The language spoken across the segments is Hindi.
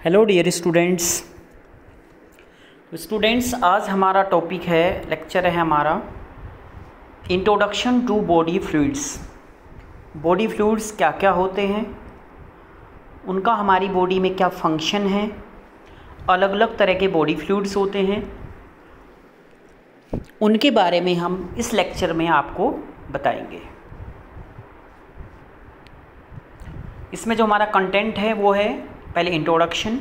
हेलो डियर स्टूडेंट्स, आज हमारा टॉपिक है, लेक्चर है हमारा introduction to body fluids. Body fluids क्या क्या होते हैं, उनका हमारी बॉडी में क्या फंक्शन है, अलग अलग तरह के बॉडी फ्लूइड्स होते हैं, उनके बारे में हम इस लेक्चर में आपको बताएंगे। इसमें जो हमारा कंटेंट है वो है पहले इंट्रोडक्शन,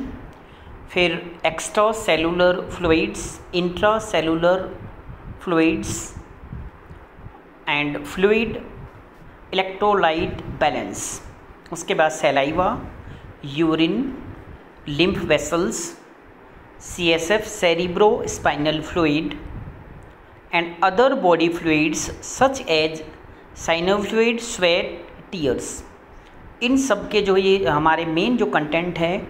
फिर extra cellular fluids, intra cellular fluids and fluid electrolyte balance. उसके बाद saliva, urine, lymph vessels, CSF cerebro spinal fluid and other body fluids such as synovial fluid, sweat, tears. इन सब के जो ये हमारे मेन जो कंटेंट है,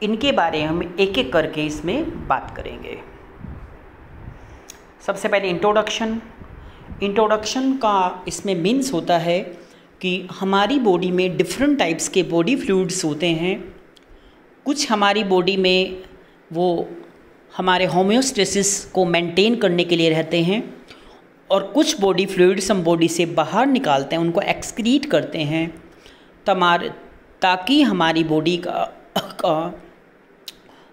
इनके बारे में हम एक एक करके इसमें बात करेंगे। सबसे पहले इंट्रोडक्शन का इसमें मीन्स होता है कि हमारी बॉडी में डिफरेंट टाइप्स के बॉडी फ्लूइड्स होते हैं। कुछ हमारी बॉडी में वो हमारे होम्योस्टेसिस को मेंटेन करने के लिए रहते हैं, और कुछ बॉडी फ्लूइड्स हम बॉडी से बाहर निकालते हैं, उनको एक्सक्रीट करते हैं ताकि हमारी बॉडी का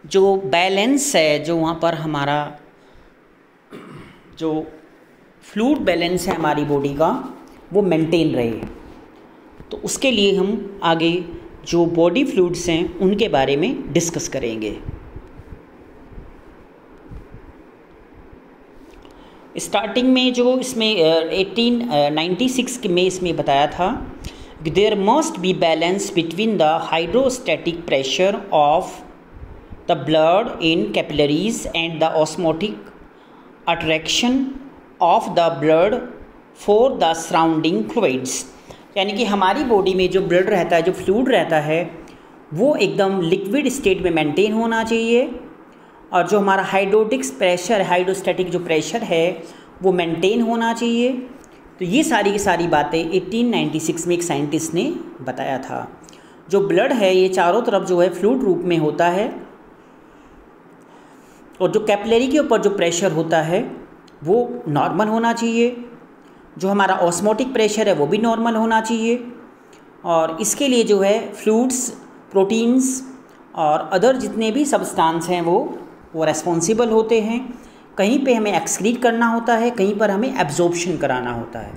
जो बैलेंस है, जो वहाँ पर हमारा जो फ्लूइड बैलेंस है हमारी बॉडी का, वो मेंटेन रहे। तो उसके लिए हम आगे जो बॉडी फ्लूइड्स हैं उनके बारे में डिस्कस करेंगे। स्टार्टिंग में जो इसमें 1896 में इसमें बताया था, there must be balance between the hydrostatic pressure of the blood in capillaries and the osmotic attraction of the blood for the surrounding fluids। यानी कि हमारी बॉडी में जो ब्लड रहता है, जो फ्लूइड रहता है, वो एकदम लिक्विड स्टेट में मेंटेन होना चाहिए, और जो हमारा हाइड्रोस्टैटिक जो प्रेशर है वो मेंटेन होना चाहिए। तो ये सारी की सारी बातें 1896 में एक साइंटिस्ट ने बताया था। जो ब्लड है ये चारों तरफ जो है फ्लूइड रूप में होता है, और जो कैपिलरी के ऊपर जो प्रेशर होता है वो नॉर्मल होना चाहिए। जो हमारा ऑस्मोटिक प्रेशर है वो भी नॉर्मल होना चाहिए, और इसके लिए जो है फ्लूइड्स, प्रोटीन्स और अदर जितने भी सब्सटेंस हैं वो रेस्पॉन्सिबल होते हैं। कहीं पे हमें एक्सक्रीट करना होता है, कहीं पर हमें एब्जॉर्प्शन कराना होता है।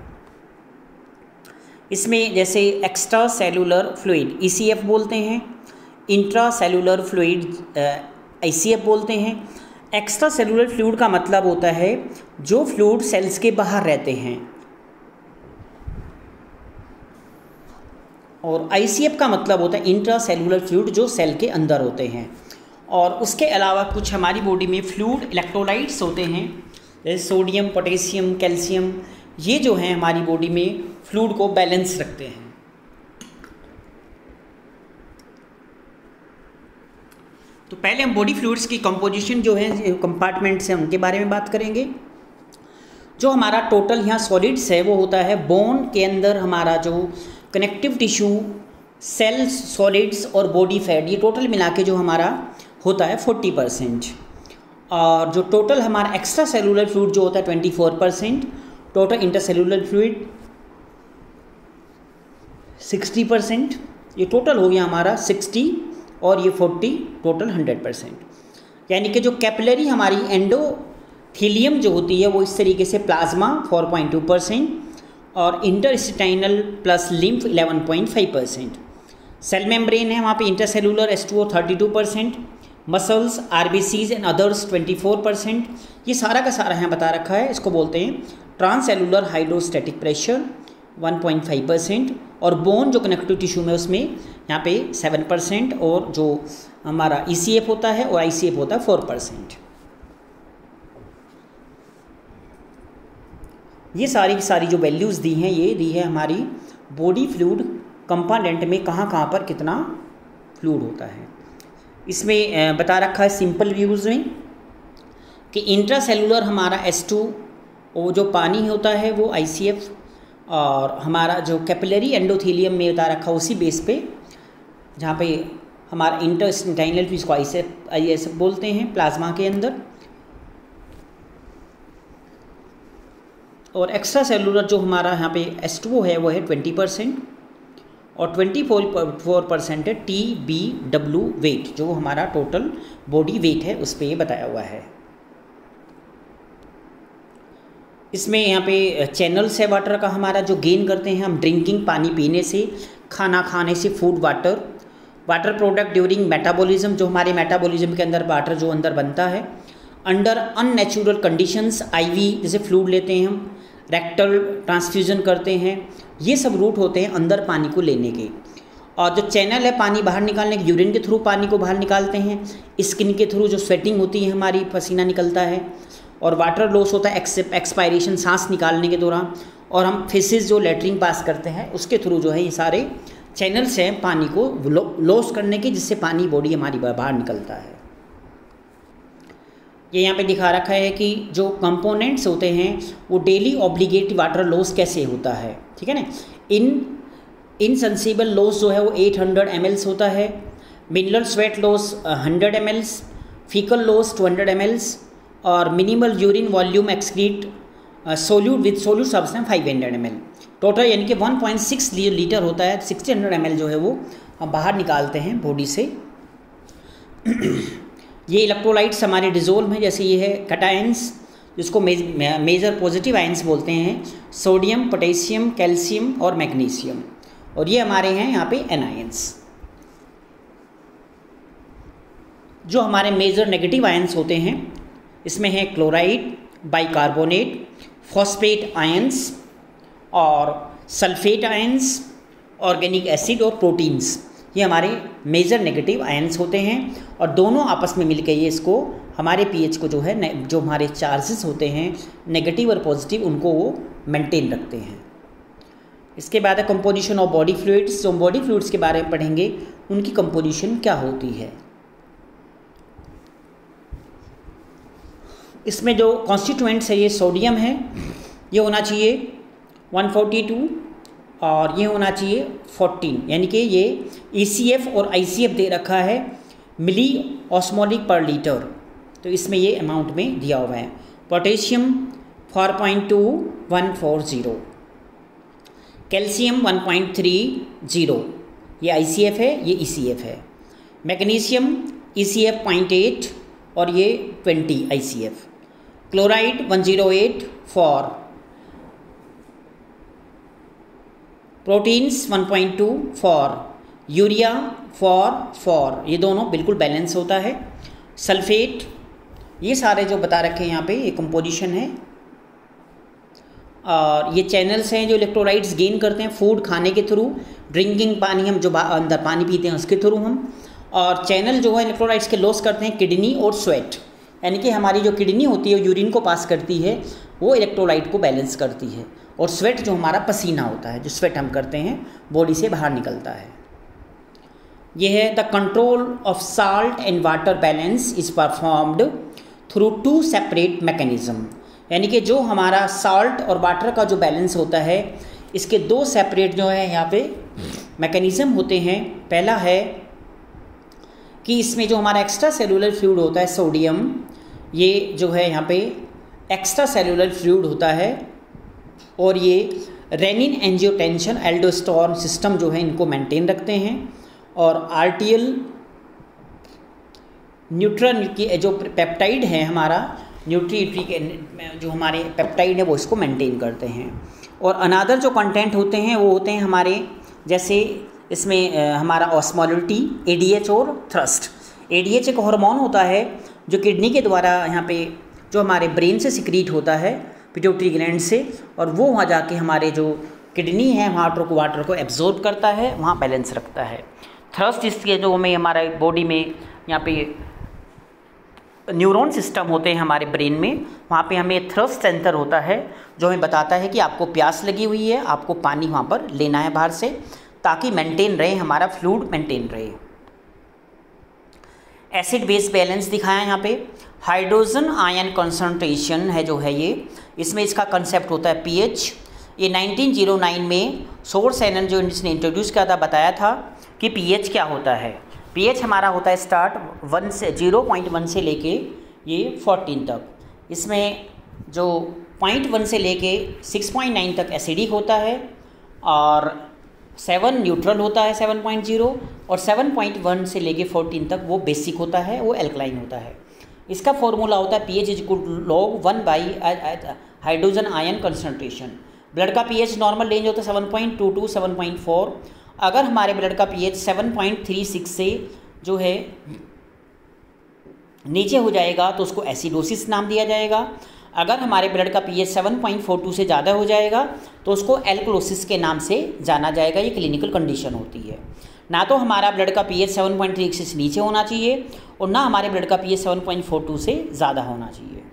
इसमें जैसे एक्स्ट्रा सेलुलर फ्लूइड ECF बोलते हैं, इंट्रा सेलुलर फ्लूइड ICF बोलते हैं। एक्स्ट्रा सेलुलर फ्लूइड का मतलब होता है जो फ्लूइड सेल्स के बाहर रहते हैं, और ICF का मतलब होता है इंट्रा सेलुलर फ्लूइड जो सेल के अंदर होते हैं। और उसके अलावा कुछ हमारी बॉडी में फ्लूइड इलेक्ट्रोलाइट्स होते हैं, जैसे सोडियम, पोटेशियम, कैल्शियम। ये जो हैं हमारी बॉडी में फ्लूइड को बैलेंस रखते हैं। तो पहले हम बॉडी फ्लूइड्स की कंपोजिशन जो है, कंपार्टमेंट्स हैं, उनके बारे में बात करेंगे। जो हमारा टोटल यहाँ सॉलिड्स है वो होता है बोन के अंदर हमारा जो कनेक्टिव टिश्यू, सेल्स, सॉलिड्स और बॉडी फैट, ये टोटल मिला के जो हमारा होता है 40%। और जो टोटल हमारा एक्स्ट्रा सेलुलर फ्लूइड जो होता है 24%, टोटल इंटरसेलुलर फ्लूइड 60%। ये टोटल हो गया हमारा 60, और ये 40, टोटल 100%। यानी कि जो कैपिलरी हमारी एंडोथीलियम जो होती है वो इस तरीके से प्लाज्मा 4.2%, और intestinal plus lymph 11.5%। Cell membrane है वहाँ पे intercellular H2O 32%, muscles, RBCs and others 24%। ये सारा का सारा यहाँ बता रखा है। इसको बोलते हैं ट्रांससेलुलर हाइड्रोस्टैटिक प्रेशर 1.5%, और बोन जो कनेक्टिव टिश्यू में उसमें यहाँ पे 7%, और जो हमारा ECF होता है और ICF होता है 4%। ये सारी की सारी जो वैल्यूज़ दी हैं, ये दी है हमारी बॉडी फ्लूइड कंपोनेंट में कहाँ पर कितना फ्लूइड होता है। इसमें बता रखा है सिंपल व्यूज़ में कि इंट्रासेलुलर हमारा H2O जो पानी होता है वो ICF, और हमारा जो कैपिलरी एंडोथीलियम में बता रखा उसी बेस पे, जहाँ पे हमारा इंटरस्टाइनल फ्लूइड इसको ISF बोलते हैं प्लाज्मा के अंदर। और एक्स्ट्रा सेलुलर जो हमारा यहाँ पे H2O है वो है 20% और 24% है TBW वेट, जो हमारा टोटल बॉडी वेट है उस पर ये बताया हुआ है। इसमें यहाँ पे चैनल्स है वाटर का हमारा, जो गेन करते हैं हम ड्रिंकिंग, पानी पीने से, खाना खाने से, food water product during metabolism, जो हमारे मेटाबॉलिज्म के अंदर वाटर जो अंदर बनता है, अंडर अननेचुरल कंडीशंस, IV जैसे फ्लूइड लेते हैं हम, रेक्टल ट्रांसफ्यूजन करते हैं, ये सब रूट होते हैं अंदर पानी को लेने के। और जो चैनल है पानी बाहर निकालने के, यूरिन के थ्रू पानी को बाहर निकालते हैं, स्किन के थ्रू जो स्वेटिंग होती है हमारी, पसीना निकलता है, और वाटर लॉस होता है एक्सपायरेशन, सांस निकालने के दौरान, और हम फेसेस जो लेटरिन पास करते हैं उसके थ्रू जो है ये सारे चैनल्स हैं पानी को लॉस करने के, जिससे पानी बॉडी हमारी बाहर निकलता है। ये यहाँ पे दिखा रखा है कि जो कंपोनेंट्स होते हैं वो डेली ऑब्लिगेट वाटर लॉस कैसे होता है, ठीक है ना। इनसेंसिबल लॉस जो है वो 800 ml होता है, mineral sweat loss 100 ml, faecal loss 200 ml, और minimal urine volume excrete solute with solute substance 500 ml। Total यानी कि 1.6 लीटर होता है, 1600 ml जो है वो हम बाहर निकालते हैं बॉडी से। ये इलेक्ट्रोलाइट्स हमारे डिजोल्व में, जैसे ये है कैटायंस, जिसको मेजर पॉजिटिव आयंस बोलते हैं, सोडियम, पोटेशियम, कैल्शियम और मैग्नीशियम, और ये हमारे हैं यहाँ पे एनायंस। जो हमारे मेजर नेगेटिव आयंस होते हैं इसमें है क्लोराइड, बाइकार्बोनेट, फॉस्फेट आयंस और सल्फेट आयंस, ऑर्गेनिक एसिड और प्रोटीन्स, ये हमारे मेजर नेगेटिव आयंस होते हैं। और दोनों आपस में मिलकर ये इसको हमारे pH को जो है, जो हमारे चार्जेस होते हैं नेगेटिव और पॉजिटिव, उनको वो मेंटेन रखते हैं। इसके बाद है कंपोजिशन ऑफ बॉडी फ्लूइड्स। जो बॉडी फ्लूइड्स के बारे में पढ़ेंगे उनकी कंपोजिशन क्या होती है। इसमें जो कॉन्स्टिट्यूएंट्स है, ये सोडियम है, ये होना चाहिए 142 और ये होना चाहिए 14, यानी कि ये ECF और ICF दे रखा है मिली ऑस्मोलिक पर लीटर, तो इसमें ये अमाउंट में दिया हुआ है। पोटेशियम 4.2140, कैल्शियम 1.30, ये ICF है, ये ECF है। मैग्नीशियम ECF 0.8 और ये 20 ICF। क्लोराइड 108 प्रोटीन्स 1.2 यूरिया 4, ये दोनों बिल्कुल बैलेंस होता है। सल्फेट, ये सारे जो बता रखे हैं यहाँ पे ये कंपोजिशन है। और ये चैनल्स हैं जो इलेक्ट्रोलाइट्स गेन करते हैं फूड खाने के थ्रू, ड्रिंकिंग पानी हम जो अंदर पानी पीते हैं उसके थ्रू हम, और चैनल जो है इलेक्ट्रोलाइट्स के लॉस करते हैं किडनी और स्वेट, यानी कि हमारी जो किडनी होती है यूरिन को पास करती है, वो इलेक्ट्रोलाइट को बैलेंस करती है, और स्वेट जो हमारा पसीना होता है, जो स्वेट हम करते हैं बॉडी से बाहर निकलता है। ये है the control of salt and water balance is performed through 2 separate mechanism, यानी कि जो हमारा साल्ट और वाटर का जो बैलेंस होता है इसके 2 सेपरेट जो है यहाँ पे मैकेनिज्म होते हैं। पहला है कि इसमें जो हमारा एक्स्ट्रा सेलुलर फ्लूइड होता है सोडियम, ये जो है यहाँ पे एक्स्ट्रा सेलुलर फ्लूइड होता है, और ये रेनिन एंजियोटेंशन एल्डोस्टेरोन सिस्टम जो है इनको मेंटेन रखते हैं, और आर्टियल न्यूट्रन की जो पेप्टाइड है हमारा न्यूट्री जो हमारे पेप्टाइड है वो इसको मेंटेन करते हैं। और अनादर जो कंटेंट होते हैं वो होते हैं हमारे, जैसे इसमें हमारा ऑस्मोलिटी, ADH और थ्रस्ट। ADH एक हार्मोन होता है जो किडनी के द्वारा यहाँ पे जो हमारे ब्रेन से सिक्रीट होता है पिट्यूटरी ग्लैंड से, और वो वहाँ जाके हमारे जो किडनी है वाटर को एब्जॉर्ब करता है, वहाँ बैलेंस रखता है। थ्रस्ट इसके जो हमें हमारे बॉडी में यहाँ पे न्यूरॉन सिस्टम होते हैं हमारे ब्रेन में, वहाँ पे हमें थ्रस्ट सेंटर होता है जो हमें बताता है कि आपको प्यास लगी हुई है, आपको पानी वहाँ पर लेना है बाहर से, ताकि मेंटेन रहे हमारा फ्लूइड मेंटेन रहे। एसिड बेस बैलेंस दिखाया यहाँ पे। हाइड्रोजन आयन कंसंट्रेशन है जो है ये, इसमें इसका कंसेप्ट होता है pH। ये 1909 में सोर्स एनन जो इसने इंट्रोड्यूस किया था बताया था कि pH क्या होता है। पीएच हमारा होता है स्टार्ट 0.1 से लेके ये 14 तक। इसमें जो 0.1 से लेके 6.9 तक एसिडिक होता है और 7 न्यूट्रल होता है 7.0 और 7.1 से लेके 14 तक वो बेसिक होता है, वो एल्कलाइन होता है। इसका फॉर्मूला होता है pH = log 1 by hydrogen ion concentration. Blood का pH नॉर्मल रेंज होता है 7.2 to 7.4। अगर हमारे ब्लड का pH 7.36 से जो है नीचे हो जाएगा तो उसको एसिडोसिस नाम दिया जाएगा। अगर हमारे ब्लड का pH 7.42 से ज़्यादा हो जाएगा तो उसको एल्कलोसिस के नाम से जाना जाएगा। ये क्लिनिकल कंडीशन होती है। ना तो हमारा ब्लड का pH 7.36 से नीचे होना चाहिए और ना हमारे ब्लड का pH 7.42 से ज़्यादा होना चाहिए।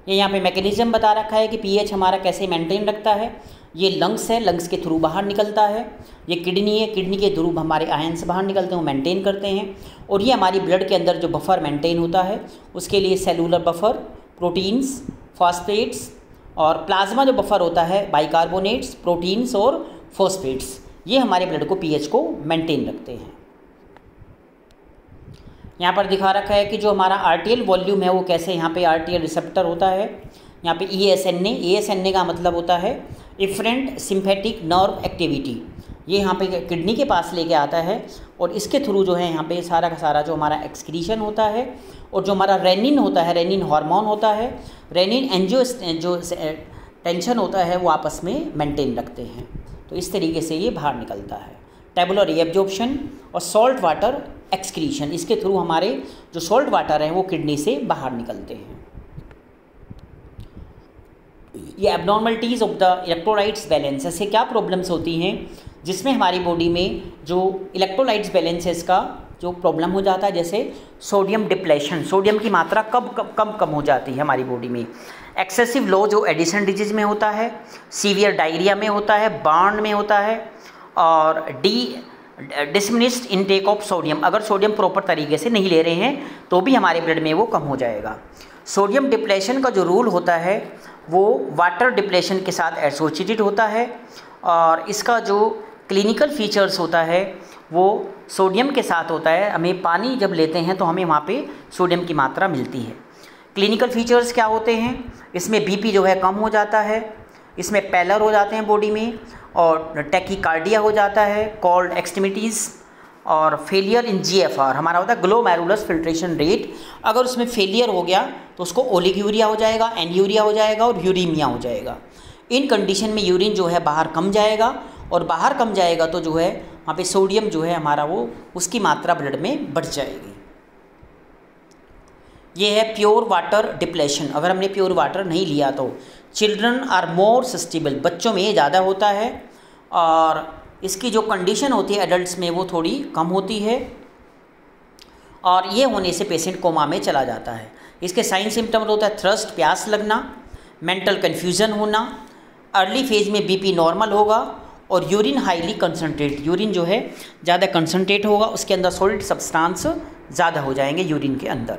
ये यहाँ पे मैकेनिज्म बता रखा है कि pH हमारा कैसे मेंटेन रखता है। ये लंग्स है, लंग्स के थ्रू बाहर निकलता है। ये किडनी है, किडनी के थ्रू हमारे आयंस बाहर निकलते हैं, वो मेंटेन करते हैं। और ये हमारी ब्लड के अंदर जो बफर मेंटेन होता है उसके लिए सेलुलर बफर, प्रोटीन्स, फॉस्फेट्स और प्लाज्मा जो बफर होता है बाइकार्बोनेट्स, प्रोटीन्स और फॉस्फेट्स, ये हमारे ब्लड को pH को मेंटेन रखते हैं। यहाँ पर दिखा रखा है कि जो हमारा आर्टियल वॉल्यूम है वो कैसे, यहाँ पे आर्टियल रिसेप्टर होता है, यहाँ पे ESNA का मतलब होता है इफरेंट सिंपैथिक नर्व एक्टिविटी। ये यहाँ पे किडनी के पास लेके आता है और इसके थ्रू जो है यहाँ पे सारा का सारा जो हमारा एक्सक्रीशन होता है और जो हमारा रेनिन होता है, रेनिन हार्मोन होता है, रेनिन एंजियो जो टेंशन होता है वो आपस में मेंटेन रखते हैं। तो इस तरीके से ये बाहर निकलता है। टेबुलर रीअब्जॉर्प्शन और सॉल्ट वाटर एक्सक्रीशन, इसके थ्रू हमारे जो सॉल्ट वाटर हैं वो किडनी से बाहर निकलते हैं। ये abnormalities of the electrolytes balance, ऐसे क्या प्रॉब्लम्स होती हैं जिसमें हमारी बॉडी में जो इलेक्ट्रोलाइट्स बैलेंसेस का जो प्रॉब्लम हो जाता है, जैसे सोडियम डिप्लेशन, सोडियम की मात्रा कम हो जाती है हमारी बॉडी में। एक्सेसिव लो जो एडिसन डिजीज में होता है, सीवियर डायरिया में होता है, बर्न में होता है और डिसमिनिस्ड इनटेक ऑफ सोडियम, अगर सोडियम प्रॉपर तरीके से नहीं ले रहे हैं तो भी हमारे ब्लड में वो कम हो जाएगा। सोडियम डिप्लेशन का जो रूल होता है वो वाटर डिप्लेशन के साथ एसोसिएटेड होता है और इसका जो क्लिनिकल फीचर्स होता है वो सोडियम के साथ होता है। हमें पानी जब लेते हैं तो हमें वहाँ पे सोडियम की मात्रा मिलती है। क्लिनिकल फीचर्स क्या होते हैं, इसमें बीपी जो है कम हो जाता है, इसमें पैलर हो जाते हैं बॉडी में और टैकीकार्डिया हो जाता है, कोल्ड एक्सट्रीमिटीज़ और फेलियर इन GFR हमारा होता है ग्लोमेरुलस फिल्ट्रेशन रेट। अगर उसमें फेलियर हो गया तो उसको ओलिगूरिया हो जाएगा, एन्यूरिया हो जाएगा और यूरीमिया हो जाएगा। इन कंडीशन में यूरिन जो है बाहर कम जाएगा और बाहर कम जाएगा तो जो है वहाँ पे सोडियम जो है हमारा वो उसकी मात्रा ब्लड में बढ़ जाएगी। ये है प्योर वाटर डिप्लेशन। अगर हमने प्योर वाटर नहीं लिया तो चिल्ड्रन आर मोर सस्टेबल, बच्चों में ये ज़्यादा होता है और इसकी जो कंडीशन होती है एडल्ट्स में वो थोड़ी कम होती है और ये होने से पेशेंट कोमा में चला जाता है। इसके साइन सिम्टम होता है थ्रस्ट, प्यास लगना, मेंटल कन्फ्यूज़न होना, अर्ली फेज में बीपी नॉर्मल होगा और यूरिन हाईली कंसनट्रेट, यूरिन जो है ज़्यादा कंसनट्रेट होगा, उसके अंदर सॉलिड सब्सटेंस ज़्यादा हो जाएंगे यूरिन के अंदर।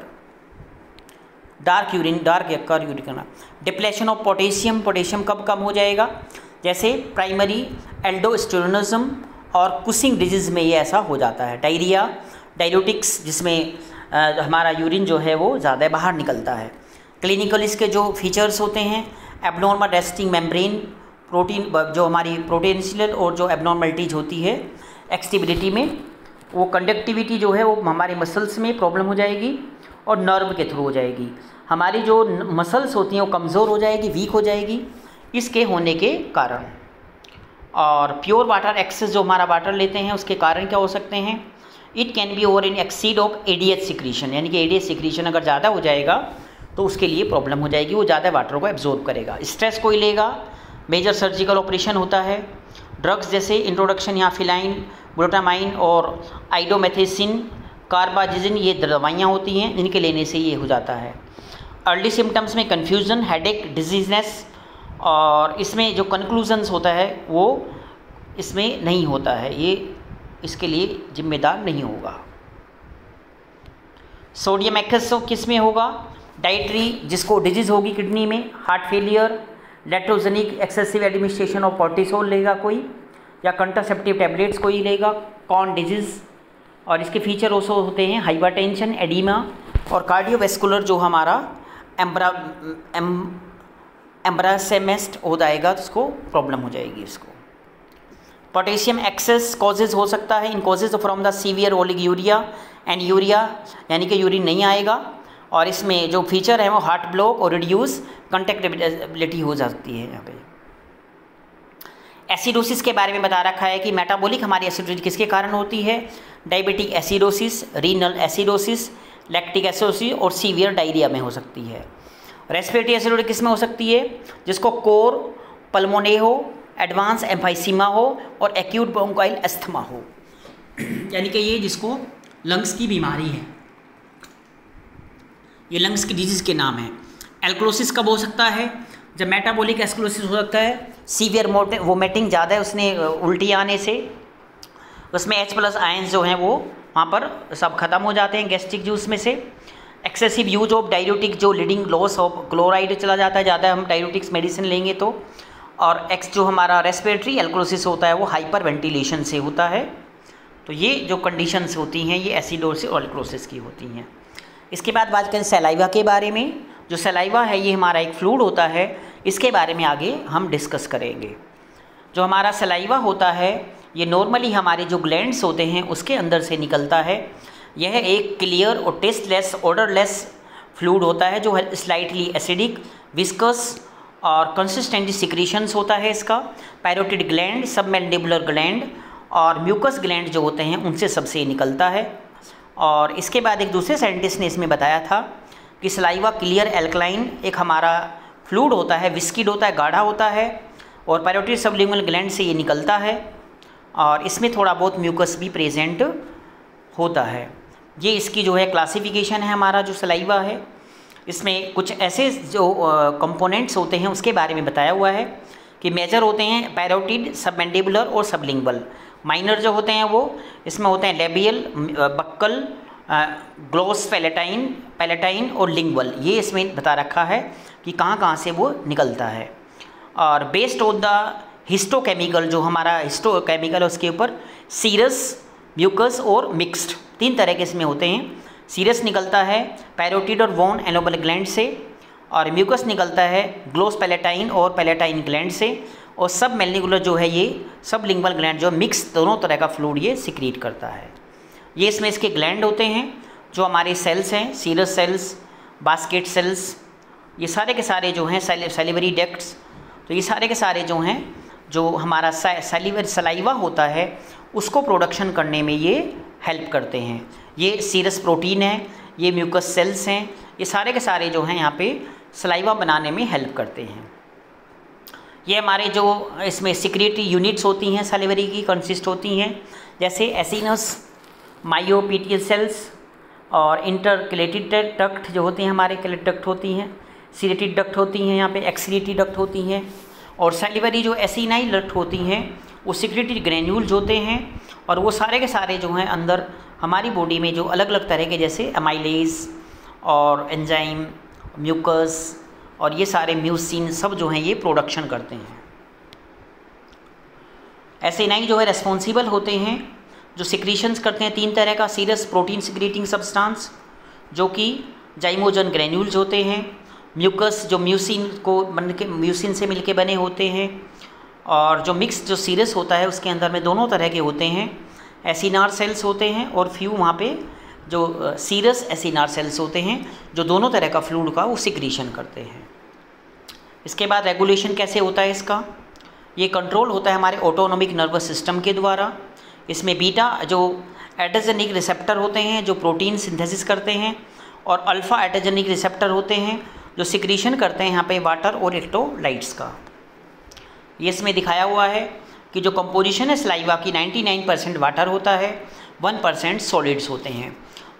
डार्क यूरिन, डार्क यक्कर यूरिन करना। डिप्लेशन ऑफ पोटेशियम, पोटेशियम कब कम हो जाएगा, जैसे प्राइमरी एल्डोस्टेरोनिज्म और कुसिंग डिजीज़ में ये ऐसा हो जाता है। डायरिया, डायरेटिक्स जिसमें हमारा यूरिन जो है वो ज़्यादा बाहर निकलता है। क्लिनिकल इसके जो फीचर्स होते हैं, एबनॉर्मल रेस्टिंग मेम्ब्रेन, प्रोटीन जो हमारी प्रोटेंशियल और जो एबनॉर्मलिटीज होती है एक्सटिबिलिटी में, वो कंडक्टिविटी जो है वो हमारे मसल्स में प्रॉब्लम हो जाएगी और नर्व के थ्रू हो जाएगी। हमारी जो मसल्स होती हैं वो कमज़ोर हो जाएगी, वीक हो जाएगी इसके होने के कारण। और प्योर वाटर एक्सेस जो हमारा वाटर लेते हैं उसके कारण क्या हो सकते हैं, it can be over in exceed of ADH secretion, यानी कि ADH सिक्रीशन अगर ज़्यादा हो जाएगा तो उसके लिए प्रॉब्लम हो जाएगी, वो ज़्यादा वाटर को एब्जॉर्ब करेगा। स्ट्रेस कोई लेगा, मेजर सर्जिकल ऑपरेशन होता है, ड्रग्स जैसे इंट्रोडक्शन या फिलाइन, ग्लूटामाइन और आइडोमेथेसिन, कार्बाजिजिन, ये दवाइयाँ होती हैं, इनके लेने से ये हो जाता है। अर्ली सिम्टम्स में कन्फ्यूज़न, हेडेक, डिजीजनेस और इसमें जो कंक्लूजन्स होता है वो इसमें नहीं होता है, ये इसके लिए जिम्मेदार नहीं होगा। सोडियम एक्सेस किस में होगा, डाइटरी जिसको डिजीज़ होगी किडनी में, heart failure, iatrogenic excessive administration of cortisol लेगा कोई, या कंट्रासेप्टिव टैबलेट्स कोई लेगा, कॉर्न डिजीज़, और इसके फीचर ओसो होते हैं हाइपरटेंशन, एडीमा और कार्डियोवैस्कुलर जो हमारा एम्ब्रासेमेस्ट हो जाएगा तो उसको प्रॉब्लम हो जाएगी इसको। पोटेशियम एक्सेस कॉजेज हो सकता है, इन causes from the severe oliguria and urea, यानी कि यूरिन नहीं आएगा। और इसमें जो फीचर है वो हार्ट ब्लॉक और रिड्यूस कंटेक्टिबिलिटी हो जाती है। यहाँ पे एसिडोसिस के बारे में बता रखा है कि मेटाबॉलिक हमारी एसिडोसिस किसके कारण होती है, diabetic acidosis, renal acidosis, lactic acidosis और सीवियर डायरिया में हो सकती है। रेस्पिरेटरी एसिडोसिस किस में हो सकती है, जिसको कोर पल्मोने हो, एडवांस एम्फाइसीमा हो और एक्यूट ब्रोंकाइल अस्थमा हो, यानी कि ये जिसको लंग्स की बीमारी है, ये लंग्स की डिजीज़ के नाम है। एल्क्लोसिस कब हो सकता है, जब मेटाबॉलिक एस्क्लोसिस हो सकता है, सीवियर वोमिटिंग ज़्यादा है उसने उल्टी आने से, उसमें H+ आयंस जो हैं वो वहाँ पर सब खत्म हो जाते हैं गैस्ट्रिक जूस में से। एक्सेसिव यूज ऑफ डाययूरेटिक जो लीडिंग लॉस ऑफ क्लोराइड चला जाता है, ज़्यादा हम डाययूरेटिक्स मेडिसिन लेंगे तो। और जो हमारा रेस्पिरेटरी एल्क्लोसिस होता है वो हाइपर वेंटिलेशन से होता है। तो ये जो कंडीशंस होती हैं ये एसिडोसिस और एल्क्लोसिस की होती हैं। इसके बाद बात करें सलाइवा के बारे में। जो सलाइवा है ये हमारा एक फ्लूइड होता है, इसके बारे में आगे हम डिस्कस करेंगे। जो हमारा सलाइवा होता है ये नॉर्मली हमारे जो ग्लैंड्स होते हैं उसके अंदर से निकलता है। यह एक क्लियर और टेस्टलेस ऑर्डरलेस फ्लूइड होता है जो स्लाइटली एसिडिक, विस्कस और कंसिस्टेंट सिक्रीशंस होता है इसका। पैरोटिड ग्लैंड, सबमैंडिबुलर ग्लैंड और म्यूकस ग्लैंड जो होते हैं उनसे सबसे निकलता है। और इसके बाद एक दूसरे साइंटिस्ट ने इसमें बताया था कि सलाइवा क्लियर एल्कलाइन एक हमारा फ्लूइड होता है, विस्किड होता है, गाढ़ा होता है और पैरोटिड सबलिंगुअल ग्लैंड से ये निकलता है और इसमें थोड़ा बहुत म्यूकस भी प्रेजेंट होता है। ये इसकी जो है क्लासिफिकेशन है हमारा जो सलाइवा है। इसमें कुछ ऐसे जो कंपोनेंट्स होते हैं उसके बारे में बताया हुआ है कि मेजर होते हैं पैरोटिड, सबमैंडिबुलर और सबलिंगुअल। माइनर जो होते हैं वो इसमें होते हैं लेबियल, बक्कल, ग्लोस पैलेटाइन और लिंगुअल। ये इसमें बता रखा है कि कहाँ कहाँ से वो निकलता है। और बेस्ड ऑन द हिस्टोकेमिकल, जो हमारा हिस्टोकेमिकल है उसके ऊपर सीरस, म्यूकस और मिक्स्ड, 3 तरह के इसमें होते हैं। सीरस निकलता है पैरोटिड और वॉन एनोबल ग्लैंड से और म्यूकस निकलता है ग्लोस पैलेटाइन और पैलेटाइन ग्लैंड से और सब मैलिकुलर जो है ये सब लिंगुअल ग्लैंड जो मिक्स दोनों तरह का फ्लूइड ये सिक्रीट करता है। ये इसमें इसके ग्लैंड होते हैं जो हमारे सेल्स हैं, सीरस सेल्स, बास्केट सेल्स, ये सारे के सारे जो हैं सैलिवरी डक्ट्स। तो ये सारे के सारे जो हैं जो हमारा सलाइवा होता है उसको प्रोडक्शन करने में ये हेल्प करते हैं। ये सीरस प्रोटीन है, ये म्यूकस सेल्स हैं, ये सारे के सारे जो हैं यहाँ पे सलाइवा बनाने में हेल्प करते हैं। ये हमारे जो इसमें सिक्रेटरी यूनिट्स होती हैं सैलिवरी की कंसिस्ट होती हैं, जैसे एसिनस, मायोपीटियल सेल्स और इंटरक्लेटेड डक्ट जो होते हैं हमारे क्लेट डक्ट होती हैं, सीरेटेड डक्ट होती हैं, यहाँ पे एक्सीलेटरी डक्ट होती हैं और सैलिवरी जो एसिनाइल डक्ट होती हैं वो सिक्रेटरी ग्रेन्यूल्स होते हैं। और वो सारे के सारे जो हैं अंदर हमारी बॉडी में जो अलग अलग तरह के जैसे अमाइलेज और एंजाइम, म्यूकस और ये सारे म्यूसिन सब जो हैं ये प्रोडक्शन करते हैं। एसिनाइल जो है रेस्पॉन्सिबल होते हैं जो सिक्रीशंस करते हैं 3 तरह का, सीरस प्रोटीन सिक्रीटिंग सब्सटेंस जो कि जाइमोजन ग्रेन्यूल्स होते हैं, म्यूकस जो म्यूसिन से मिलके बने होते हैं और जो मिक्स जो सीरस होता है उसके अंदर में दोनों तरह के होते हैं, एसिनार सेल्स होते हैं और फ्यू वहाँ पे जो सीरस एसिनार सेल्स होते हैं जो दोनों तरह का फ्लूइड का वो सिक्रीशन करते हैं। इसके बाद रेगुलेशन कैसे होता है इसका, ये कंट्रोल होता है हमारे ऑटोनॉमिक नर्वस सिस्टम के द्वारा। इसमें बीटा जो एड्रेजेनिक रिसेप्टर होते हैं जो प्रोटीन सिंथेसिस करते हैं और अल्फ़ा एड्रेजेनिक रिसेप्टर होते हैं जो सिक्रीशन करते हैं यहाँ पे वाटर और इलेक्ट्रोलाइट्स का। ये इसमें दिखाया हुआ है कि जो कंपोजिशन है सलाइवा की 99% वाटर होता है, 1% सॉलिड्स होते हैं।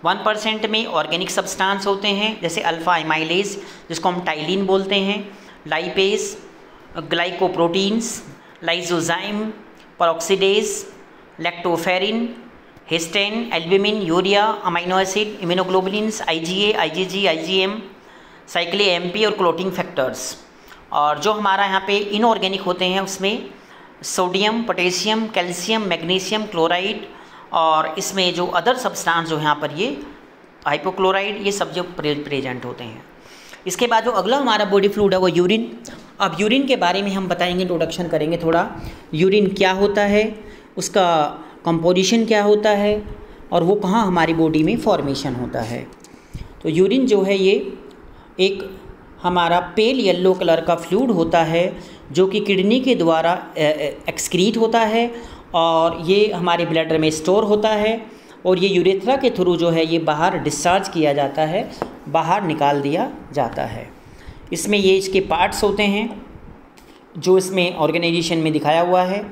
1% में ऑर्गेनिक सब्सटेंस होते हैं जैसे अल्फ़ा एमाइलेज जिसको हम टाइलिन बोलते हैं, lipase, glycoproteins, lysozyme, peroxidase, lactoferrin, histatin, albumin, urea, amino acid, immunoglobulins, IgA, IgG, IgM, cyclic MP और क्लोटिंग फैक्टर्स। और जो हमारा यहाँ पे इनऑर्गेनिक होते हैं उसमें sodium, potassium, calcium, magnesium, chloride और इसमें जो अदर सब्सटेंस जो यहाँ पर ये हाइपोक्लोराइड ये सब जो प्रेजेंट होते हैं। इसके बाद जो अगला हमारा बॉडी फ्लूइड है वो यूरिन। अब यूरिन के बारे में हम बताएंगे, इंट्रोडक्शन करेंगे थोड़ा। यूरिन क्या होता है, उसका कंपोजिशन क्या होता है और वो कहाँ हमारी बॉडी में फॉर्मेशन होता है। तो यूरिन जो है ये एक हमारा पेल येलो कलर का फ्लूइड होता है जो कि किडनी के द्वारा एक्सक्रीट होता है और ये हमारे ब्लैडर में स्टोर होता है और ये यूरेथ्रा के थ्रू जो है ये बाहर डिस्चार्ज किया जाता है, बाहर निकाल दिया जाता है। इसमें ये इसके पार्ट्स होते हैं जो इसमें ऑर्गेनाइजेशन में दिखाया हुआ है।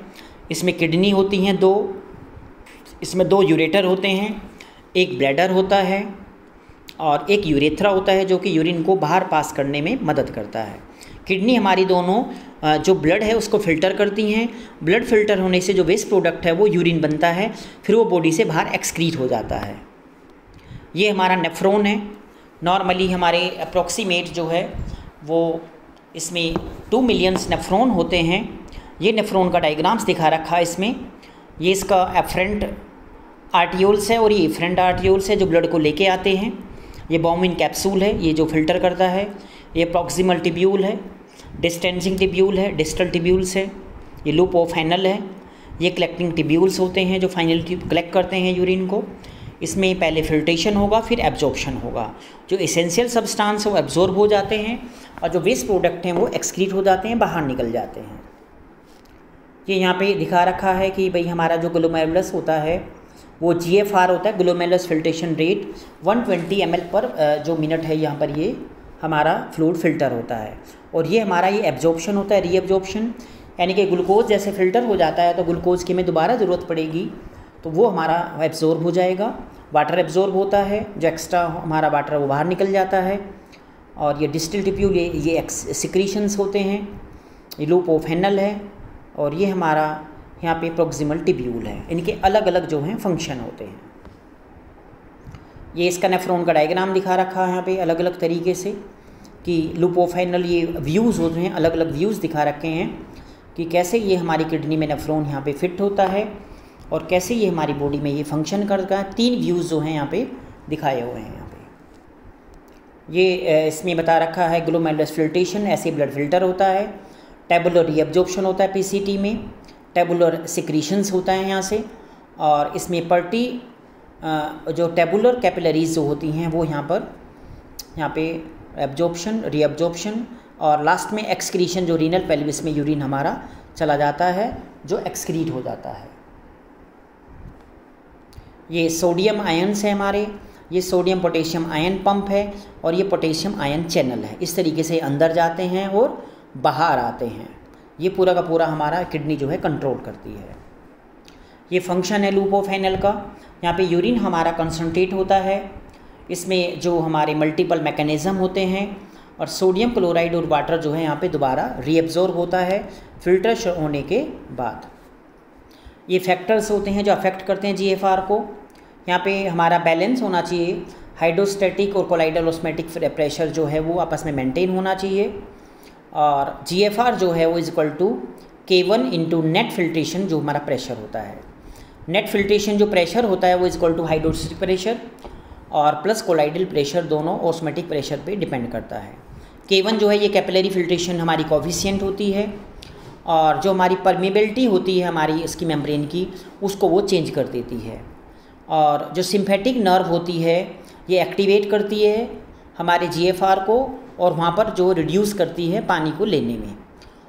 इसमें किडनी होती हैं दो, इसमें दो यूरेटर होते हैं, एक ब्लैडर होता है और एक यूरेथ्रा होता है जो कि यूरिन को बाहर पास करने में मदद करता है। किडनी हमारी दोनों जो ब्लड है उसको फ़िल्टर करती हैं। ब्लड फ़िल्टर होने से जो वेस्ट प्रोडक्ट है वो यूरिन बनता है, फिर वो बॉडी से बाहर एक्सक्रीट हो जाता है। ये हमारा नेफ्रॉन है। नॉर्मली हमारे अप्रॉक्सीमेट जो है वो इसमें 2 मिलियंस नेफ्रॉन होते हैं। ये नेफ्रॉन का डायग्राम्स दिखा रखा है इसमें। ये इसका एफरेंट आर्टियोल्स है और ये इफरेंट आर्टियोल्स है जो ब्लड को लेके आते हैं। ये बॉम्बिन कैप्सूल है, ये जो फिल्टर करता है। ये प्रॉक्सिमल टिब्यूल है, डिस्टेंसिंग टिब्यूल है, डिस्टल टिब्यूल्स है। ये लूप ऑफ एनल है। ये कलेक्टिंग टिब्यूल्स होते हैं जो फाइनल कलेक्ट करते हैं यूरिन को। इसमें पहले फिल्ट्रेशन होगा, फिर एब्जॉर्प्शन होगा। जो एसेंशियल सब्सटेंस है वो एब्जॉर्ब हो जाते हैं और जो वेस्ट प्रोडक्ट हैं वो एक्सक्रीट हो जाते हैं, बाहर निकल जाते हैं। ये यहाँ पे दिखा रखा है कि भाई हमारा जो ग्लोमेरुलस होता है वो GFR होता है, ग्लोमेरुलस फिल्ट्रेशन रेट 120 ml पर जो मिनट है यहाँ पर ये हमारा फ्लूइड फिल्टर होता है। और ये हमारा ये एब्जॉर्प्शन होता है, रीएब्जॉर्प्शन, यानी कि ग्लूकोज जैसे फ़िल्टर हो जाता है तो ग्लूकोज की हमें दोबारा ज़रूरत पड़ेगी तो वो हमारा एब्जॉर्ब हो जाएगा। वाटर एब्जॉर्ब होता है, जो एक्स्ट्रा हमारा वाटर वो बाहर निकल जाता है। और ये डिस्टिल टिब्यूल ये सिक्रीशंस होते हैं। ये लूप ऑफ एनल है और ये हमारा यहाँ पे प्रॉक्सिमल टिब्यूल है। इनके अलग अलग जो हैं फंक्शन होते हैं। ये इसका नेफ्रॉन का डायग्राम दिखा रखा है यहाँ पे अलग अलग तरीके से कि लूप ऑफ एनल ये व्यूज़ होते हैं, अलग अलग व्यूज़ दिखा रखे हैं कि कैसे ये हमारी किडनी में नेफ्रॉन यहाँ पे फिट होता है और कैसे ये हमारी बॉडी में ये फंक्शन करता है। 3 व्यूज़ जो हैं यहाँ पे दिखाए हुए हैं। यहाँ पे ये इसमें बता रखा है ग्लोमेरुलस फिल्ट्रेशन, ऐसे ब्लड फिल्टर होता है। टेबुलर रीअब्जॉर्प्शन होता है PCT में, टेबुलर सिक्रीशंस होता है यहाँ से। और इसमें पर्टी जो टेबुलर कैपिलरीज जो होती हैं वो यहाँ पे एब्जॉर्प्शन, रीअब्जॉर्प्शन और लास्ट में एक्सक्रीशन, जो रीनल पेल्विस में यूरिन हमारा चला जाता है जो एक्सक्रीट हो जाता है। ये सोडियम आयन्स है हमारे, ये सोडियम पोटेशियम आयन पंप है और ये पोटेशियम आयन चैनल है। इस तरीके से अंदर जाते हैं और बाहर आते हैं। ये पूरा का पूरा हमारा किडनी जो है कंट्रोल करती है। ये फंक्शन है लूप ऑफ एनल का। यहाँ पे यूरिन हमारा कंसंट्रेट होता है। इसमें जो हमारे मल्टीपल मैकेनिज़्म होते हैं और सोडियम क्लोराइड और वाटर जो है यहाँ पे दोबारा रीअब्जॉर्ब होता है फिल्टर होने के बाद। ये फैक्टर्स होते हैं जो अफेक्ट करते हैं GFR को। यहाँ पे हमारा बैलेंस होना चाहिए, हाइड्रोस्टैटिक और कोलाइडल ऑस्मोटिक प्रेशर जो है वो आपस में मेंटेन होना चाहिए। और GFR जो है वो equal to K1 into net filtration जो हमारा प्रेशर होता है। नेट फिल्ट्रेशन जो प्रेशर होता है वो इक्वल टू हाइड्रोस्टैटिक प्रेशर और प्लस कोलाइडल प्रेशर, दोनों ऑस्मोटिक प्रेशर पे डिपेंड करता है। K1 जो है ये कैपिलरी फिल्ट्रेशन हमारी कोफिशिएंट होती है और जो हमारी परमेबिलिटी होती है हमारी इसकी मेम्ब्रेन की उसको वो चेंज कर देती है। और जो सिम्फेटिक नर्व होती है ये एक्टिवेट करती है हमारे GFR को और वहाँ पर जो रिड्यूस करती है पानी को लेने में।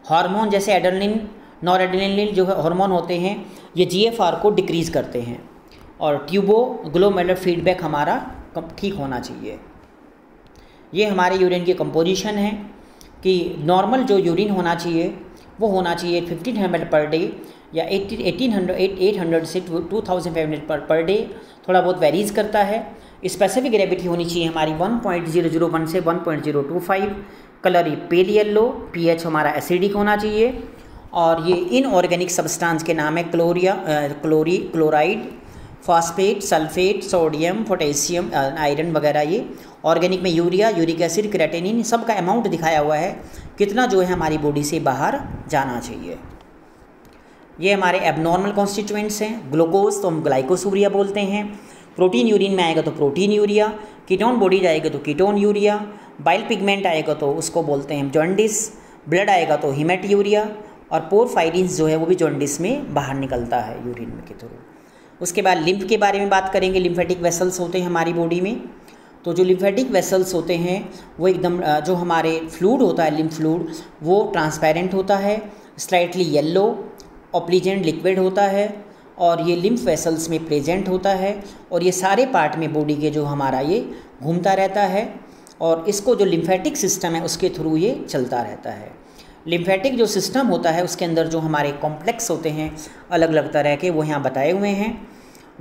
हार्मोन जैसे एड्रेनलिन, नॉरएड्रेनलिन जो हार्मोन होते हैं ये GFR को डिक्रीज़ करते हैं। और ट्यूबो ग्लोमेरुलर फीडबैक हमारा ठीक होना चाहिए। ये हमारे यूरिन की कंपोजिशन है कि नॉर्मल जो यूरिन होना चाहिए वो होना चाहिए 1500 ml पर डे या 800 से 2500 पर डे, थोड़ा बहुत वेरीज करता है। स्पेसिफिक ग्रेविटी होनी चाहिए हमारी 1.001 से 1.025, कलर पेल येलो, pH हमारा एसिडिक होना चाहिए। और ये इनऑर्गेनिक सब्सटेंस के नाम है chloride, phosphate, sulphate, sodium, potassium, iron वगैरह। ये ऑर्गेनिक में यूरिया, यूरिक एसिड, क्रेटिनिन, सब का अमाउंट दिखाया हुआ है कितना जो है हमारी बॉडी से बाहर जाना चाहिए। ये हमारे एबनॉर्मल कॉन्स्टिट्यूएंट्स हैं। ग्लूकोज तो हम ग्लाइकोसूरिया बोलते हैं। प्रोटीन यूरिन में आएगा तो प्रोटीन यूरिया, कीटोन बॉडी जाएगा तो कीटोन यूरिया, बाइल पिगमेंट आएगा तो उसको बोलते हैं जॉन्डिस, ब्लड आएगा तो हिमेट यूरिया, और पोरफायरिन्स जो है वो भी जॉन्डिस में बाहर निकलता है यूरिन के थ्रू। उसके बाद लिम्फ के बारे में बात करेंगे। लिम्फेटिक वेसल्स होते हैं हमारी बॉडी में। तो जो लिम्फेटिक वेसल्स होते हैं वो एकदम जो हमारे फ्लूइड होता है लिम्फ फ्लूइड वो ट्रांसपेरेंट होता है, स्लाइटली येलो ऑप्लीजेंट लिक्विड होता है, और ये लिम्फ वेसल्स में प्रेजेंट होता है, और ये सारे पार्ट में बॉडी के जो हमारा ये घूमता रहता है, और इसको जो लिम्फेटिक सिस्टम है उसके थ्रू ये चलता रहता है। लिम्फेटिक जो सिस्टम होता है उसके अंदर जो हमारे कॉम्प्लेक्स होते हैं अलग अलग तरह के वो यहाँ बताए हुए हैं।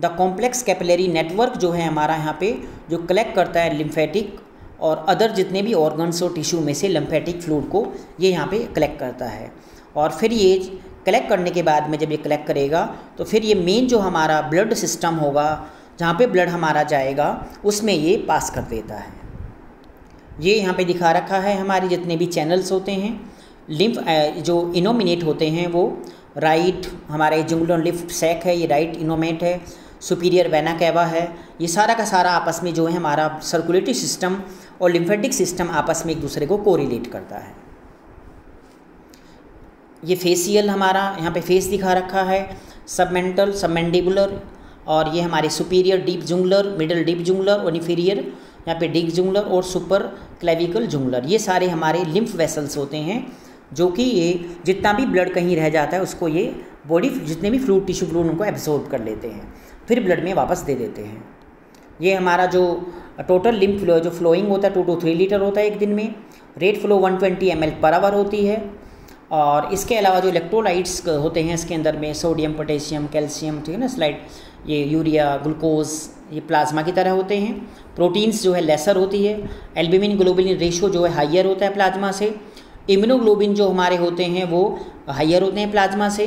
द कॉम्प्लेक्स कैपिलरी नेटवर्क जो है हमारा यहाँ पे जो कलेक्ट करता है लिम्फेटिक और अदर जितने भी ऑर्गन्स और टिश्यू में से लिम्फेटिक फ्लूइड को ये यहाँ पे कलेक्ट करता है, और फिर ये कलेक्ट करने के बाद में जब ये कलेक्ट करेगा तो फिर ये मेन जो हमारा ब्लड सिस्टम होगा जहाँ पे ब्लड हमारा जाएगा उसमें ये पास कर देता है। ये यहाँ पे दिखा रखा है हमारे जितने भी चैनल्स होते हैं। लिम्फ जो इनोमिनेट होते हैं वो राइट हमारे जुंगुलर लिम्फ सैक है, ये राइट इनोमेट है, सुपीरियर वेना कैवा है। ये सारा का सारा आपस में जो है हमारा सर्कुलेटरी सिस्टम और लिम्फेटिक सिस्टम आपस में एक दूसरे को कोरिलेट करता है। ये फेसियल हमारा यहाँ पे फेस दिखा रखा है, सबमेंटल, सबमेंडिबुलर, और ये हमारे सुपीरियर डीप जुंगुलर, मिडल डीप जुंगुलर और इन्फीरियर यहाँ पे डीप जुंगुलर और सुपर क्लेविकल जुंगुलर। ये सारे हमारे लिम्फ वेसल्स होते हैं जो कि ये जितना भी ब्लड कहीं रह जाता है उसको ये बॉडी जितने भी फ्लूइड टिश्यू फ्लूइड उनको एब्जॉर्ब कर लेते हैं, फिर ब्लड में वापस दे देते हैं। ये हमारा जो टोटल लिम्फ फ्लो जो फ्लोइंग होता है 2 to 3 लीटर होता है एक दिन में। रेट फ्लो 120 ml/h होती है। और इसके अलावा जो इलेक्ट्रोलाइट्स होते हैं इसके अंदर में सोडियम, पोटेशियम, कैल्शियम, ठीक है ना, स्लाइड ये यूरिया, ग्लूकोज, ये प्लाज्मा की तरह होते हैं। प्रोटीन्स जो है लेसर होती है। एल्ब्यूमिन ग्लोबुलिन रेशो जो है हाइयर होता है प्लाज्मा से। इम्यूनोग्लोबिन जो हमारे होते हैं वो हाइयर होते हैं प्लाज्मा से।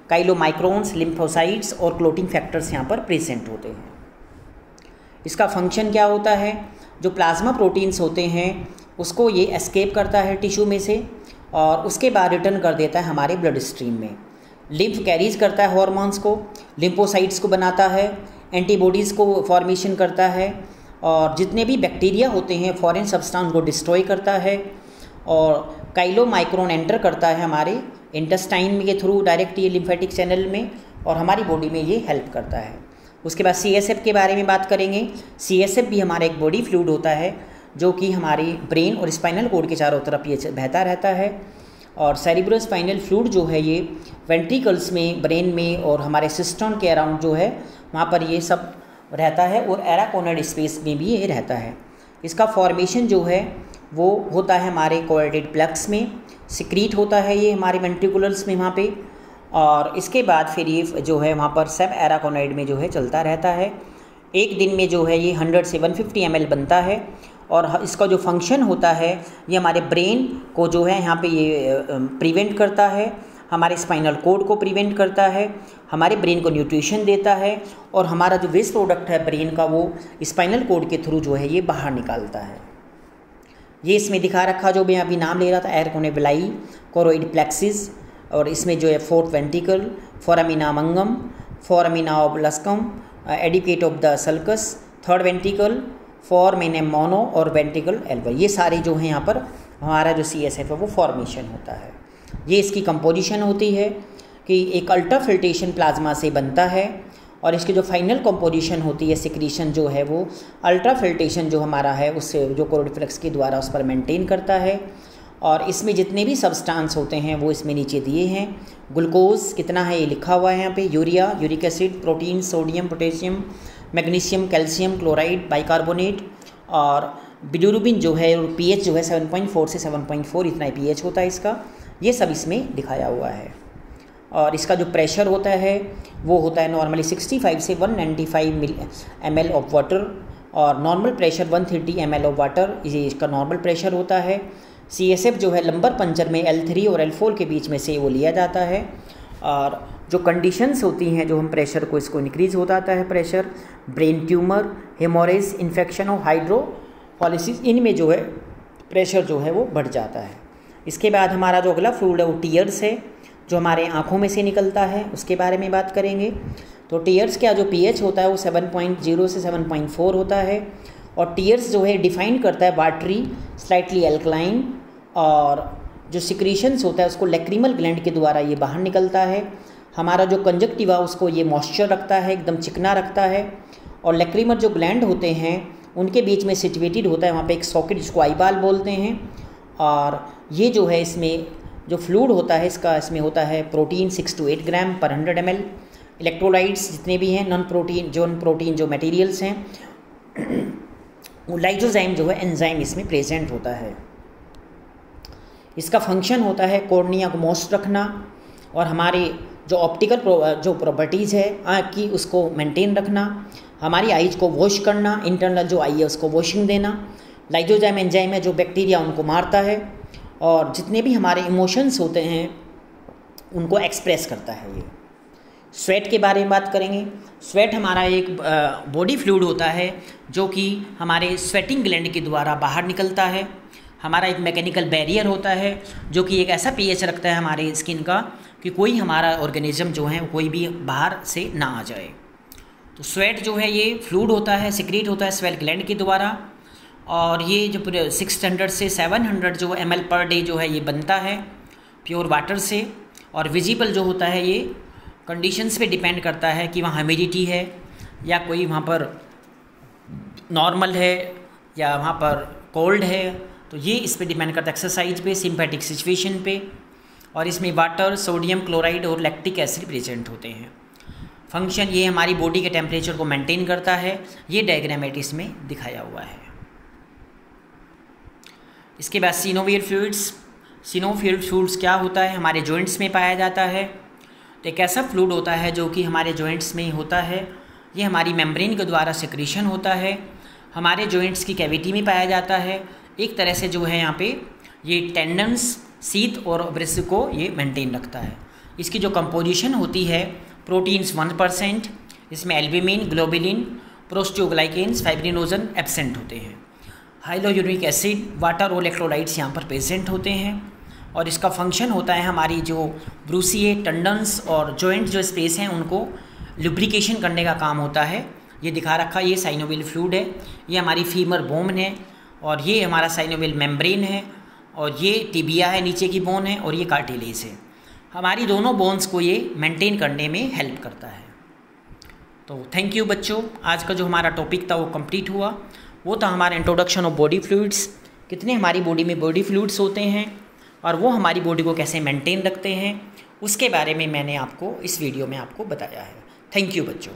काइलोमाइक्रोन्स, लिम्फोसाइट्स और क्लोटिंग फैक्टर्स यहाँ पर प्रेजेंट होते हैं। इसका फंक्शन क्या होता है, जो प्लाज्मा प्रोटीन्स होते हैं उसको ये एस्केप करता है टिश्यू में से और उसके बाद रिटर्न कर देता है हमारे ब्लड स्ट्रीम में। लिम्फ कैरीज करता है हॉर्मोन्स को, लिम्फोसाइट्स को बनाता है, एंटीबॉडीज़ को फॉर्मेशन करता है, और जितने भी बैक्टीरिया होते हैं फॉरेन सब्सटेंस को डिस्ट्रॉय करता है, और काइलोमाइक्रोन एंटर करता है हमारे इंटेस्टाइन के थ्रू डायरेक्ट ये लिम्फेटिक चैनल में, और हमारी बॉडी में ये हेल्प करता है। उसके बाद CSF के बारे में बात करेंगे। CSF भी हमारा एक बॉडी फ्लूइड होता है जो कि हमारी ब्रेन और स्पाइनल कोड के चारों तरफ ये बहता रहता है। और सेरिब्रो स्पाइनल फ्लूइड जो है ये वेंट्रिकल्स में, ब्रेन में और हमारे सिस्टम के अराउंड जो है वहाँ पर ये सब रहता है, और एराकोनॉइड स्पेस में भी ये रहता है। इसका फॉर्मेशन जो है वो होता है हमारे कोरोइड प्लेक्स में, सिक्रीट होता है ये हमारे वेंट्रिकुलर्स में वहाँ पे, और इसके बाद फिर ये जो है वहाँ पर सब एराकोनॉइड में जो है चलता रहता है। एक दिन में जो है ये 100 से 150 ml बनता है, और इसका जो फंक्शन होता है ये हमारे ब्रेन को जो है यहाँ पे ये प्रिवेंट करता है, हमारे स्पाइनल कोड को प्रिवेंट करता है, हमारे ब्रेन को न्यूट्रिशन देता है, और हमारा जो वेस्ट प्रोडक्ट है ब्रेन का वो स्पाइनल कोड के थ्रू जो है ये बाहर निकालता है। ये इसमें दिखा रखा जो मैं अभी नाम ले रहा था, एराकोनोविलाई, कोरोइड प्लेक्सिस, और इसमें जो है fourth ventricle, foramina magnum, foramina of Luschka, aqueduct of the sulcus, third ventricle, foramina Monro और वेंट्रिकल एल्वा। ये सारे जो हैं यहाँ पर हमारा जो CSF है वो फॉर्मेशन होता है। ये इसकी कंपोजिशन होती है कि एक अल्ट्रा फिल्ट्रेशन प्लाज्मा से बनता है, और इसकी जो फाइनल कंपोजिशन होती है सिक्रीशन जो है वो अल्ट्रा फिल्ट्रेशन जो हमारा है उससे जो कोरोइड के द्वारा उस पर मेंटेन करता है। और इसमें जितने भी सब्सटेंस होते हैं वो इसमें नीचे दिए हैं। ग्लूकोज कितना है ये लिखा हुआ है यहाँ पे, urea, uric acid, protein, sodium, potassium, magnesium, calcium, chloride, bicarbonate, और बिलिरुबिन जो है, और pH जो है 7.4 से 7.4 इतना ही pH होता है इसका। ये सब इसमें दिखाया हुआ है। और इसका जो प्रेशर होता है वो होता है नॉर्मली 65 से 195 ml ऑफ वाटर, और normal pressure 130 ml of water ये इसका नॉर्मल प्रेशर होता है। CSF जो है लंबर पंचर में L3 और L4 के बीच में से वो लिया जाता है। और जो कंडीशंस होती हैं जो हम प्रेशर को इसको इंक्रीज़ हो जाता है pressure, brain tumour, haemorrhage, infection और हाइड्रोफॉलिसिस, इनमें जो है प्रेशर जो है वो बढ़ जाता है। इसके बाद हमारा जो अगला फ्लूइड है वो टीयर्स है। जो हमारे आँखों में से निकलता है उसके बारे में बात करेंगे। तो टीयर्स का जो pH होता है वो 7.0 से 7.4 होता है। और टीयर्स जो है डिफाइन करता है वाटरी, स्लाइटली एल्कलाइन, और जो सिक्रीशंस होता है उसको लैक्रिमल ग्लैंड के द्वारा ये बाहर निकलता है। हमारा जो कंजक्टिवा उसको ये मॉइस्चर रखता है, एकदम चिकना रखता है। और लैक्रिमल जो ग्लैंड होते हैं उनके बीच में सिचुएटेड होता है वहाँ पे एक सॉकेट जिसको आईबाल बोलते हैं। और ये जो है इसमें जो फ्लूइड होता है इसमें होता है प्रोटीन 6 to 8 ग्राम पर 100 ml। इलेक्ट्रोलाइट्स जितने भी हैं नॉन प्रोटीन जो मटेरियल्स हैं, वो लाइसोजाइम जो है एंजाइम इसमें प्रेजेंट होता है। इसका फंक्शन होता है कॉर्निया को मॉइस्ट रखना और हमारे जो ऑप्टिकल जो प्रॉपर्टीज़ है आँख की उसको मेंटेन रखना, हमारी आइज को वॉश करना, इंटरनल जो आई है उसको वॉशिंग देना। लाइसोजाइम एंजाइम है जो बैक्टीरिया उनको मारता है और जितने भी हमारे इमोशंस होते हैं उनको एक्सप्रेस करता है। ये स्वेट के बारे में बात करेंगे। स्वेट हमारा एक बॉडी फ्लूइड होता है जो कि हमारे स्वेटिंग ग्लैंड के द्वारा बाहर निकलता है। हमारा एक मैकेनिकल बैरियर होता है जो कि एक ऐसा pH रखता है हमारे स्किन का कि कोई हमारा ऑर्गेनिज्म जो है कोई भी बाहर से ना आ जाए। तो स्वेट जो है ये फ्लूइड होता है, सिक्रीट होता है स्वेट ग्लैंड के द्वारा। और ये जो 600 से 700 जो ml पर डे जो है ये बनता है प्योर वाटर से। और विजिबल जो होता है ये कंडीशंस पे डिपेंड करता है कि वहाँ ह्यूमिडिटी है या कोई वहाँ पर नॉर्मल है या वहाँ पर कोल्ड है, तो ये इस पे डिपेंड करता है एक्सरसाइज पे, सिंपैथिक सिचुएशन पे। और इसमें वाटर, सोडियम क्लोराइड और लैक्टिक एसिड प्रेजेंट होते हैं। फंक्शन ये हमारी बॉडी के टेम्परेचर को मेंटेन करता है। ये डायग्रामेटिस में दिखाया हुआ है। इसके बाद सिनोवियल फ्लूइड्स। सिनोवियल फ्लूइड्स क्या होता है, हमारे जॉइंट्स में पाया जाता है। तो एक ऐसा फ्लूइड होता है जो कि हमारे जॉइंट्स में होता है। ये हमारी मेम्ब्रेन के द्वारा सिक्रीशन होता है, हमारे जॉइंट्स की कैविटी में पाया जाता है। एक तरह से जो है यहाँ पे ये टेंडन्स, सीथ और ब्रेस्ट को ये मेंटेन रखता है। इसकी जो कंपोजिशन होती है प्रोटीन्स 1%, इसमें एल्ब्यूमिन, ग्लोबुलिन, प्रोस्टियोग्लाइकेन्स, फाइब्रिनोजन एब्सेंट होते हैं। हाइलोयूरिक एसिड, वाटर और इलेक्ट्रोलाइट्स यहाँ पर प्रेजेंट होते हैं। और इसका फंक्शन होता है हमारी जो ब्रूसिए, टेंडन्स और जॉइंट जो स्पेस हैं उनको लुब्रिकेशन करने का काम होता है। ये दिखा रखा, ये साइनोवियल फ्लूइड है, ये हमारी फीमर बोन है और ये हमारा साइनोवियल मेम्ब्रेन है और ये टिबिया है, नीचे की बोन है, और ये कार्टिलेज है। हमारी दोनों बोन्स को ये मेंटेन करने में हेल्प करता है। तो थैंक यू बच्चों, आज का जो हमारा टॉपिक था वो कंप्लीट हुआ। वो था हमारा इंट्रोडक्शन ऑफ बॉडी फ्लूइड्स, कितने हमारी बॉडी में बॉडी फ्लूइड्स होते हैं और वो हमारी बॉडी को कैसे मेंटेन रखते हैं, उसके बारे में मैंने आपको इस वीडियो में आपको बताया है। थैंक यू बच्चों।